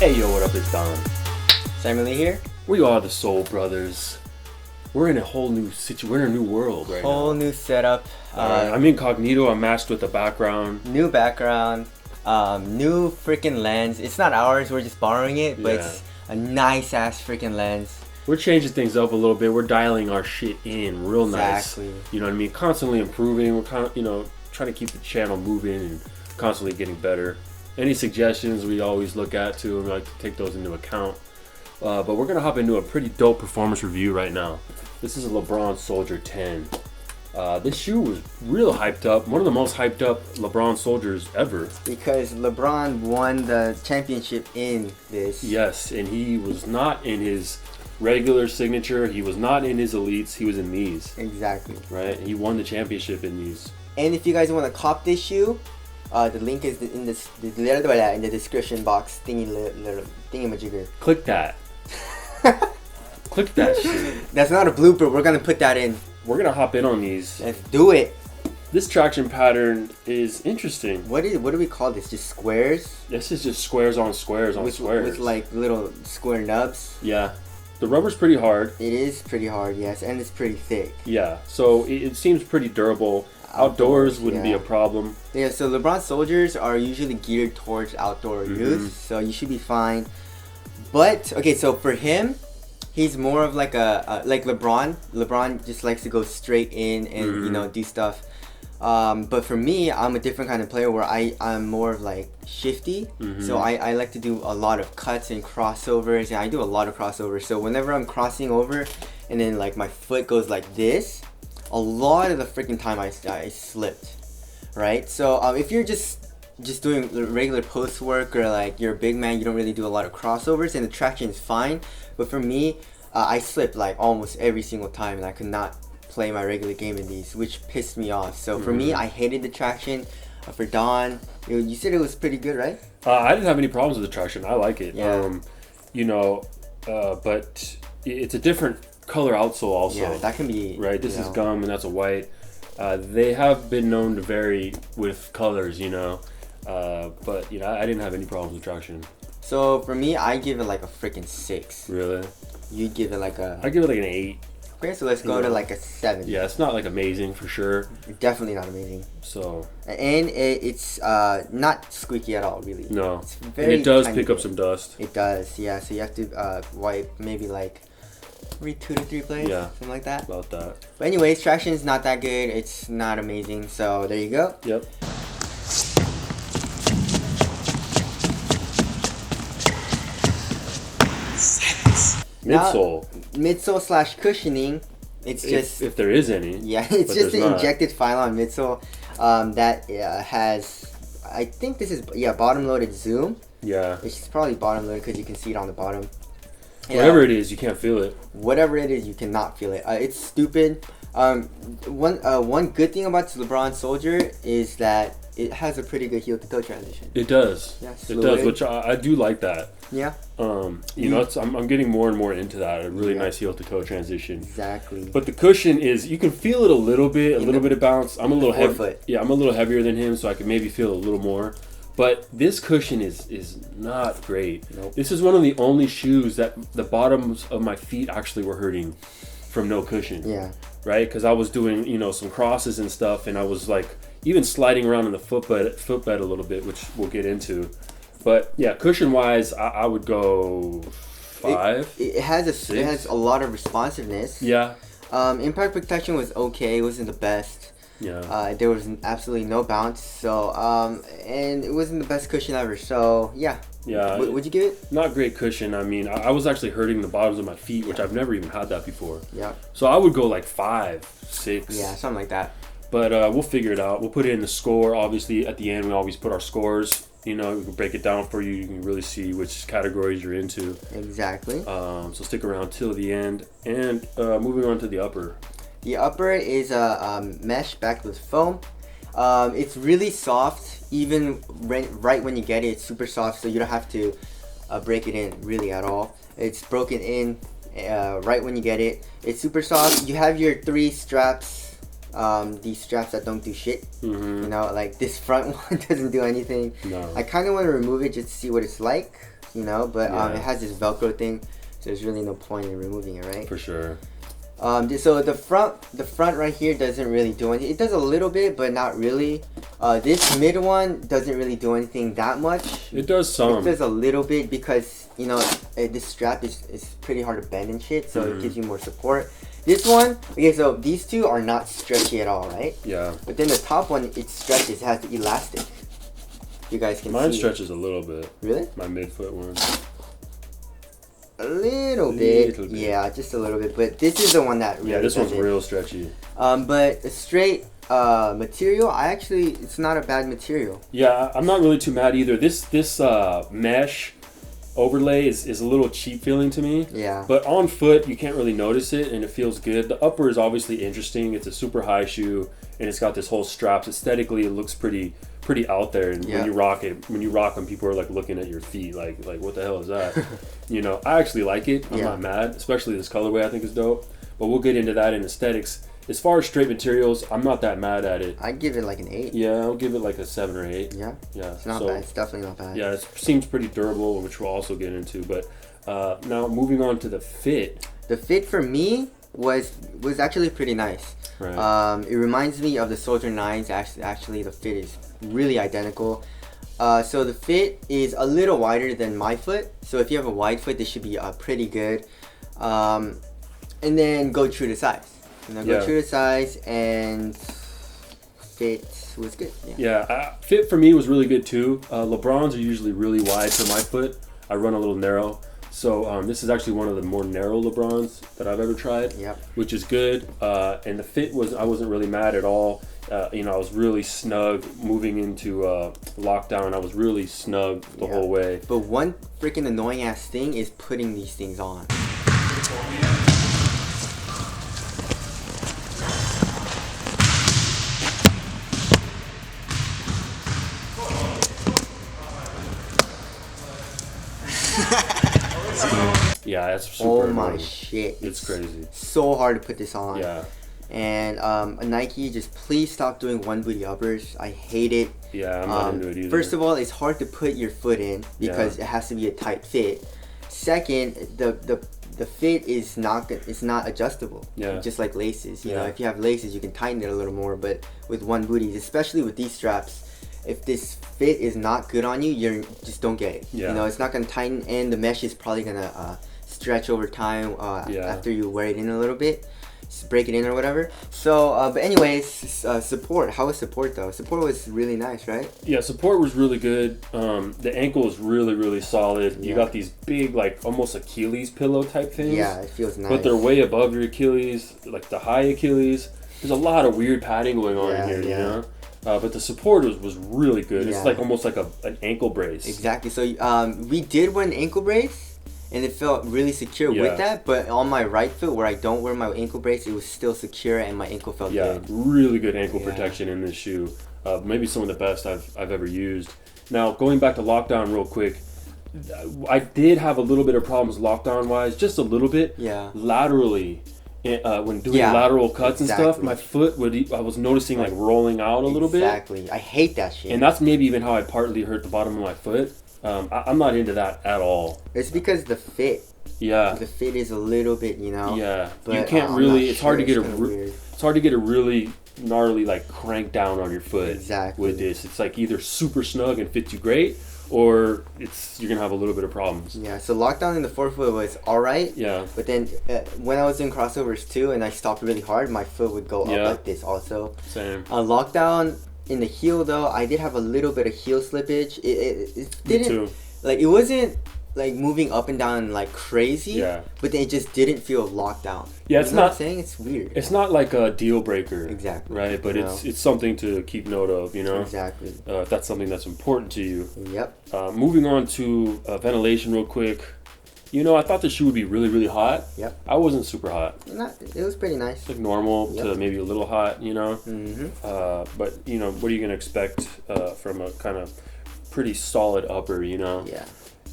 Hey yo, what up, it's Don. Samuel Lee here. We are the Soul Brothers. We're in a whole new we're in a new world right now. Whole new setup. I'm incognito, I'm matched with the background. New background. New freaking lens. It's not ours, we're just borrowing it, but it's a nice ass freaking lens. We're changing things up a little bit. We're dialing our shit in real nice. Exactly. You know what I mean? Constantly improving. We're kind of, trying to keep the channel moving and constantly getting better. Any suggestions we always look at too, and we like to take those into account. But we're gonna hop into a pretty dope performance review right now. This is a Lebron Soldier 10. This shoe was real hyped up. One of the most hyped up LeBron Soldiers ever. Because LeBron won the championship in this. Yes, and he was not in his regular signature. He was not in his elites. He was in these. Exactly. Right? He won the championship in these. And if you guys want to cop this shoe, the link is in the description box. Thingy-majigger. Click that. Click that shit. That's not a blooper. We're gonna put that in. We're gonna hop in on these. Let's do it. This traction pattern is interesting. What do we call this? Just squares? This is just squares on squares on squares. With like little square nubs. Yeah. The rubber's pretty hard. It is pretty hard, yes, and it's pretty thick. Yeah. So it seems pretty durable. Outdoors wouldn't be a problem. Yeah, so LeBron Soldiers are usually geared towards outdoor use, so you should be fine. But okay, so for him, he's more of like like LeBron. LeBron just likes to go straight in and do stuff. But for me, I'm a different kind of player where I'm more of like shifty. So I like to do a lot of cuts and crossovers, and I do a lot of crossovers. So whenever I'm crossing over, and then like my foot goes like this, a lot of the freaking time I slipped, right? So if you're just doing regular post work, or like you're a big man, you don't really do a lot of crossovers, and the traction is fine. But for me, I slipped like almost every single time, and I could not play my regular game in these, which pissed me off. So for me, I hated the traction. For Don, you said it was pretty good, right? I didn't have any problems with the traction. I like it. Yeah. But it's a different color outsole also. Yeah, that can be right. This is gum and that's a white. They have been known to vary with colors. But I didn't have any problems with traction. So for me, I give it like a freaking 6. Really? You give it like a... I give it like an 8. Okay, so let's go to like a 7. Yeah, it's not like amazing for sure. Definitely not amazing. So. And it's not squeaky at all, really. No. It's and it does pick up some dust. It does, yeah. So you have to wipe maybe like every 2 to 3 plays. Yeah. Something like that. About that. But anyways, traction is not that good. It's not amazing. So there you go. Yep. Midsole / cushioning. It's just if there is any. Yeah, it's just an injected Phylon midsole that has, I think this is bottom loaded zoom. Yeah. It's probably bottom loaded because you can see it on the bottom. Whatever it is, you can't feel it. Whatever it is, you cannot feel it. It's stupid. One good thing about the Lebron Soldier is that it has a pretty good heel to toe transition. It does. Yeah, it does, which I do like that. Yeah. I'm getting more and more into that. A really nice heel to toe transition. Exactly. But the cushion is, you can feel it a little bit of bounce. I'm a little heavy. Yeah, I'm a little heavier than him, so I can maybe feel a little more. But this cushion is not great. Nope. This is one of the only shoes that the bottoms of my feet actually were hurting from no cushion. Yeah. Right? Because I was doing, some crosses and stuff, and I was like even sliding around in the footbed a little bit, which we'll get into. But yeah, cushion wise, I would go 5. It has a lot of responsiveness. Yeah. Impact protection was okay. It wasn't the best. Yeah. There was absolutely no bounce. So and it wasn't the best cushion ever. So yeah. Yeah. What'd you give it? Not great cushion. I mean, I was actually hurting the bottoms of my feet, which I've never even had that before. Yeah. So I would go like 5, 6. Yeah, something like that. But we'll figure it out. We'll put it in the score. Obviously, at the end, we always put our scores. We can break it down for you. You can really see which categories you're into. Exactly. So stick around till the end. And moving on to the upper. The upper is a mesh backed with foam. It's really soft. Even right when you get it, it's super soft, so you don't have to break it in really at all. It's broken in right when you get it. It's super soft. You have your 3 straps. These straps that don't do shit. Mm-hmm. Like this front one doesn't do anything. No. I kind of want to remove it just to see what it's like, but it has this Velcro thing, so there's really no point in removing it, right? For sure. So the front right here doesn't really do anything. It does a little bit, but not really. This mid one doesn't really do anything that much. It does some. It does a little bit because this strap is pretty hard to bend and shit, so it gives you more support. This one, okay, so these two are not stretchy at all, right? Yeah. But then the top one, it stretches. It has the elastic. You guys can see. Mine stretches a little bit. Really? My midfoot one. A little bit. Yeah, just a little bit. But this is the one that really this one's real stretchy. But a straight material, it's not a bad material. Yeah, I'm not really too mad either. This mesh overlay is a little cheap feeling to me. Yeah. But on foot, you can't really notice it, and it feels good. The upper is obviously interesting. It's a super high shoe, and it's got this whole straps. Aesthetically, it looks pretty out there. And when you rock them, people are like looking at your feet, like what the hell is that? I actually like it. I'm not mad, especially this colorway. I think is dope. But we'll get into that in aesthetics. As far as straight materials, I'm not that mad at it. I'd give it like an 8. Yeah, I'll give it like a 7 or 8. Yeah? Yeah. It's not bad. It's definitely not bad. Yeah, it seems pretty durable, which we'll also get into. But now moving on to the fit. The fit for me was actually pretty nice. Right. It reminds me of the Soldier 9s. Actually, the fit is really identical. So the fit is a little wider than my foot. So if you have a wide foot, this should be pretty good. And then go true to size. Go true to size, and fit was good. Yeah, fit for me was really good too. LeBrons are usually really wide for my foot. I run a little narrow. So this is actually one of the more narrow LeBrons that I've ever tried, which is good. And the fit I wasn't really mad at all. I was really snug moving into lockdown. I was really snug the whole way. But one freaking annoying ass thing is putting these things on. Yeah, that's super Oh my annoying. shit. It's crazy. So hard to put this on. Yeah. And Nike, just please stop doing one booty uppers. I hate it. Yeah, I'm not into it either. First of all, it's hard to put your foot in because it has to be a tight fit. Second, the fit is not adjustable. Yeah. Just like laces. You know, if you have laces, you can tighten it a little more. But with one booty, especially with these straps, if this fit is not good on you, you just don't get it. Yeah. You know, it's not gonna tighten, and the mesh is probably gonna stretch over time after you wear it in a little bit. Break it in or whatever. So but anyways, support. How was support though? Support was really nice, right? Yeah, support was really good. The ankle is really solid. You got these big, like almost Achilles pillow type things. Yeah, it feels nice. But they're way above your Achilles, like the high Achilles. There's a lot of weird padding going on in here, you know. But the support was really good. It's like almost like an ankle brace. Exactly. So we did wear an ankle brace. And it felt really secure with that, but on my right foot where I don't wear my ankle brace, it was still secure and my ankle felt good. Really good ankle protection in this shoe. Maybe some of the best I've ever used. Now, going back to lockdown real quick, I did have a little bit of problems lockdown-wise, just a little bit. Yeah. Laterally, when doing lateral cuts and stuff, my foot I was noticing like rolling out a little bit. Exactly. I hate that shit. And that's maybe even how I partly hurt the bottom of my foot. I'm not into that at all. It's because the fit. Yeah. The fit is a little bit, you know. Yeah. But you can't really. It's hard to get it's hard to get a really gnarly like crank down on your foot. Exactly. With this, it's like either super snug and fits you great, or you're gonna have a little bit of problems. Yeah. So lockdown in the forefoot was all right. Yeah. But then when I was doing crossovers too, and I stopped really hard, my foot would go up like this also. Same. Lockdown. In the heel though, I did have a little bit of heel slippage. It didn't, Me too. Like it wasn't like moving up and down like crazy. Yeah. But then it just didn't feel locked down. Yeah, it's you know not. What I'm saying it's weird. It's not like a deal breaker. Exactly. Right, but it's something to keep note of. You know. Exactly. If that's something that's important to you. Yep. Moving on to ventilation real quick. You know, I thought the shoe would be really hot. Yep. I wasn't super hot. It was pretty nice. Like normal to maybe a little hot, you know. But you know, what are you gonna expect from a kind of pretty solid upper, you know? Yeah.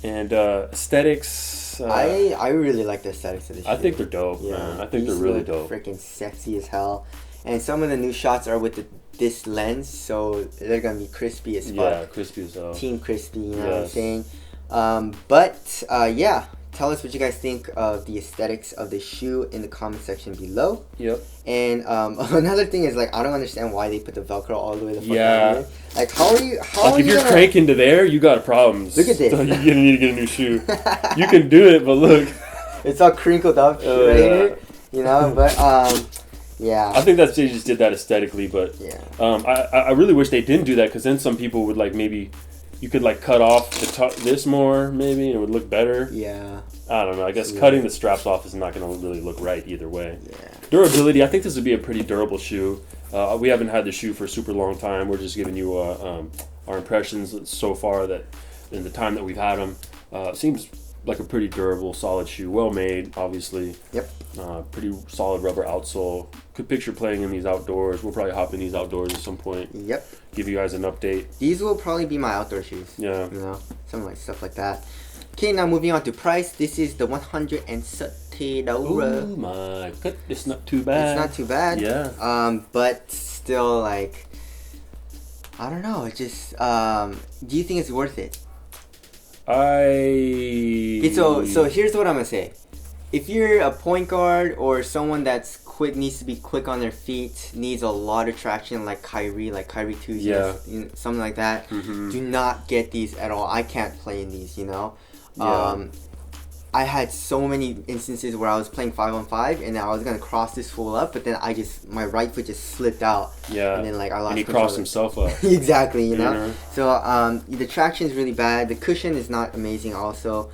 And aesthetics. I really like the aesthetics of this shoe. I think they're dope, man. I think they're really dope. Freaking sexy as hell. And some of the new shots are with this lens, so they're gonna be crispy as fuck. Yeah, crispy as hell. Team crispy, you know what I'm saying? But yeah. Tell us what you guys think of the aesthetics of the shoe in the comment section below. Yep. And another thing is, like, I don't understand why they put the Velcro all the way the fuck out here. Like, how are you? If you're cranking to there, you got problems. Look at this. You're gonna need to get a new shoe. You can do it, but look. It's all crinkled up right here. You know, but yeah. I think they just did that aesthetically, but I really wish they didn't do that, because then some people would like maybe. You could like cut off this more maybe, and it would look better. Yeah. I don't know. I guess cutting the straps off is not going to really look right either way. Yeah. Durability. I think this would be a pretty durable shoe. We haven't had the shoe for a super long time. We're just giving you our impressions so far that in the time that we've had them. Seems like a pretty durable, solid shoe. Well made, obviously. Yep. Pretty solid rubber outsole. Could picture playing in these outdoors. We'll probably hop in these outdoors at some point. Yep. Give you guys an update. These will probably be my outdoor shoes. Yeah. You know, something like stuff like that. Okay, now moving on to price. This is the $130. Oh my god, it's not too bad. It's not too bad. Yeah. But still, like, I don't know. It just, do you think it's worth it? Okay, so here's what I'm gonna say. If you're a point guard or someone that's quick, needs to be quick on their feet, needs a lot of traction, like Kyrie 2, something like that, do not get these at all. I can't play in these, you know. I had so many instances where I was playing 5-on-5 and I was gonna cross this fool up, but then my right foot just slipped out. Yeah. And then I lost. And he crossed himself up. Exactly, you know. So the traction is really bad. The cushion is not amazing, also.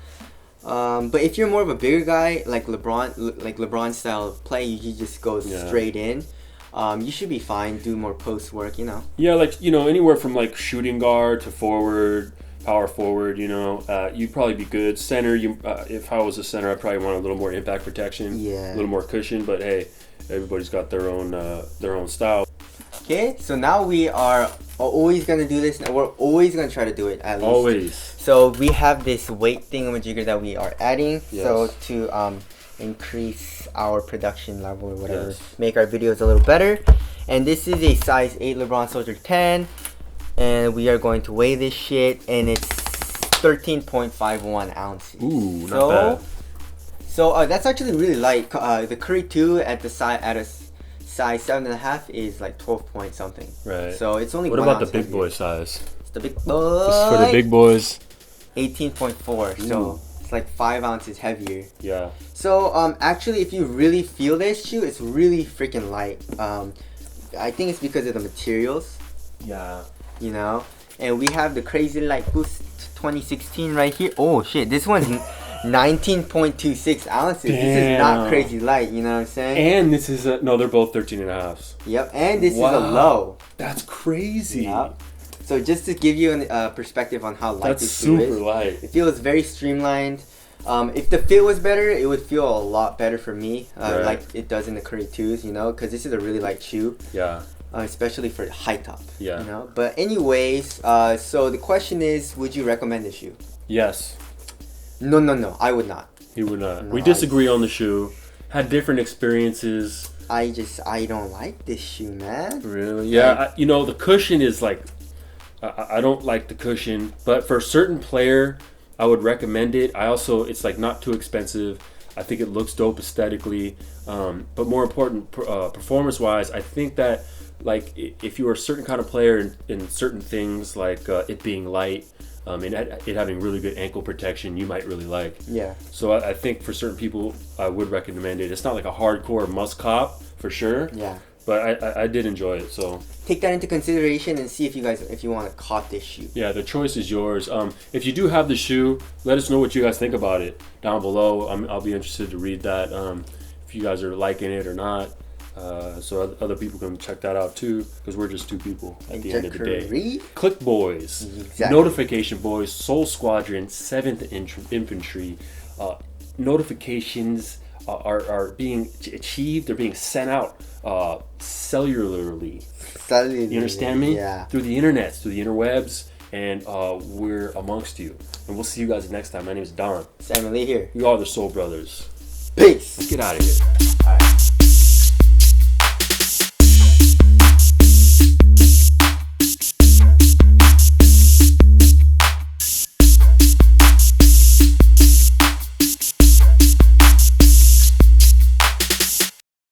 But if you're more of a bigger guy, like LeBron style of play, you just go straight in. You should be fine. Do more post work, you know. Yeah, like anywhere from like shooting guard to forward. Power forward, you'd probably be good. Center, if I was a center, I'd probably want a little more impact protection, a little more cushion. But hey, everybody's got their own style. Okay, so now we are always gonna do this. We're always gonna try to do it at least. Always. So we have this weight thingamajigger that we are adding. Yes. So to increase our production level or whatever. Yes. Make our videos a little better. And this is a size 8 LeBron Soldier 10. And we are going to weigh this shit. And it's 13.51 ounces. Ooh, not bad. So that's actually really light. The Curry 2 at a size 7.5 is like 12 point something. Right. So it's only What 1 about the ounce big heavier. boy size? It's the big This boy. is for the big boys. 18.4. So Ooh. it's like 5 ounces heavier. Yeah. So actually, if you really feel this shoe, it's really freaking light. I think it's because of the materials, Yeah. you know. And we have the Crazy Light Boost 2016 right here. Oh shit, this one's 19.26 ounces. This is not Damn. crazy light, you know what I'm saying? And this is no, they're both 13.5s. Yep, and this Wow. is a low. That's crazy. Yep. So just to give you a perspective on how light That's this shoe super is, light. it feels very streamlined. If the fit was better, it would feel a lot better for me, Right. like it does in the Curry 2s, you know, because this is a really light shoe, Yeah. especially for high top, Yeah. you know. But anyways, so the question is, would you recommend this shoe? Yes. No, I would not. He would not. No, We disagree on the shoe. Had different experiences. I don't like this shoe, man. Really? Yeah. You know, the cushion is like, I don't like the cushion, but for a certain player, I would recommend it. It's like not too expensive. I think it looks dope aesthetically, but more important, performance-wise, I think that like if you are a certain kind of player in certain things, like it being light, and it having really good ankle protection, you might really like. Yeah. So I think for certain people, I would recommend it. It's not like a hardcore must cop for sure. Yeah. But I did enjoy it. So Take that into consideration and see if you want to cop this shoe. yeah, the choice is yours. If you do have the shoe, let us know what you guys think about it down below. I'll be interested to read that. If you guys are liking it or not, so other people can check that out too. Because we're just two people at the end of the day. Click Boys, Exactly. Notification Boys, Soul Squadron, 7th Infantry. Notifications are being achieved. They're being sent out cellularly. You understand me? Yeah. Through the internet, through the interwebs, and we're amongst you. And we'll see you guys next time. My name is Don. Samuel Lee here. We are the Soul Brothers. Peace. Let's get out of here. All right.